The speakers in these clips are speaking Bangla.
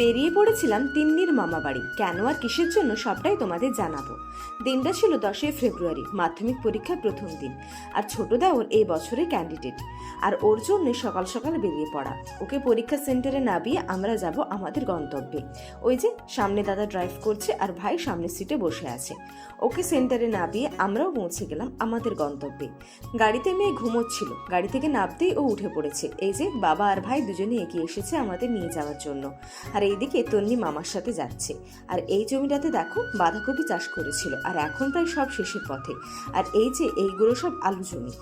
বেরিয়ে পড়েছিলাম তিন্নির মামা বাড়ি। কেন আর কিসের জন্য সবটাই তোমাদের জানাবো। দিনটা ছিল 10 ফেব্রুয়ারি, মাধ্যমিক পরীক্ষার প্রথম দিন। আর ছোটদা ওর এই বছরের ক্যান্ডিডেট, আর ওর জন্য সকাল সকাল বেরিয়ে পড়া। ওকে পরীক্ষা সেন্টারে নামিয়ে আমরা যাব আমাদের গন্তব্যে। ওই যে সামনে দাদা ড্রাইভ করছে আর ভাই সামনের সিটে বসে আছে। ওকে সেন্টারে নামিয়ে আমরাও পৌঁছে গেলাম আমাদের গন্তব্যে। গাড়িতে মেয়ে ঘুমোচ্ছিল, গাড়ি থেকে নামতেই ও উঠে পড়েছে। এই যে বাবা আর ভাই দুজনে এগিয়ে এসেছে আমাদের নিয়ে যাওয়ার জন্য। আর এইদিকে তন্নি মামার সাথে যাচ্ছে। আর এই জমিটাতে দেখো বাঁধাকপি চাষ করেছিল, আর এখন প্রায় সব শেষের পথে। আর এই যে এইগুলো সব আলু জমি,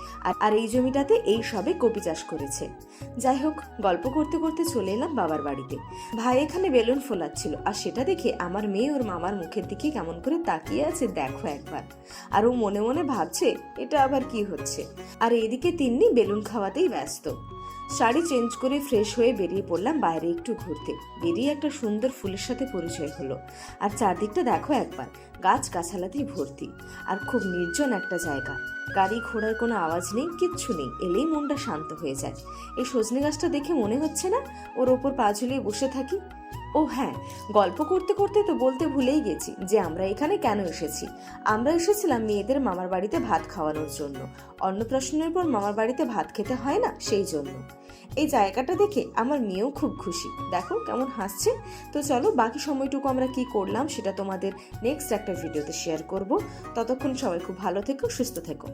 আর এই জমিটাতে এই সবে কপি চাষ করেছে। যাই হোক, গল্প করতে করতে চলে এলাম বাবার বাড়িতে। ভাই এখানে বেলুন ফোলাচ্ছিল, আর সেটা দেখে আমার মেয়ে ওর মামার মুখের দিকে কেমন করে তাকিয়ে আছে দেখো একবার। আর ও মনে মনে ভাবছে এটা আবার কি হচ্ছে। আর এইদিকে তিন্নি বেলুন খাওয়াতেই ব্যস্ত। শাড়ি চেঞ্জ করে ফ্রেশ হয়ে বেরিয়ে পড়লাম বাইরে একটু ঘুরতে। বেরিয়ে একটা সুন্দর ফুলের সাথে পরিচয় হলো। আর চারদিকটা দেখো একবার, গাছ গাছালাতেই ভর্তি। আর খুব নির্জন একটা জায়গা, গাড়ি ঘোড়ার কোনো আওয়াজ নেই, কিচ্ছু নেই। এলেই মনটা শান্ত হয়ে যায়। এই সজনে গাছটা দেখে মনে হচ্ছে না ওর ওপর পা ঝুলিয়ে বসে থাকি। ও হ্যাঁ, গল্প করতে করতে তো বলতে ভুলেই গেছি যে আমরা এখানে কেন এসেছি। আমরা এসেছিলাম মেয়েদের মামার বাড়িতে ভাত খাওয়ানোর জন্য। অন্নপ্রাশনের পর মামার বাড়িতে ভাত খেতে হয় না, সেই জন্য। এই জায়গাটা দেখে আমার মেয়েও খুব খুশি, দেখো কেমন হাসছে। তো চলো বাকি সময়টুকু আমরা কি করলাম সেটা তোমাদের নেক্সট একটা ভিডিওতে শেয়ার করব। ততক্ষণ সবাই খুব ভালো থেকো, সুস্থ থেকো।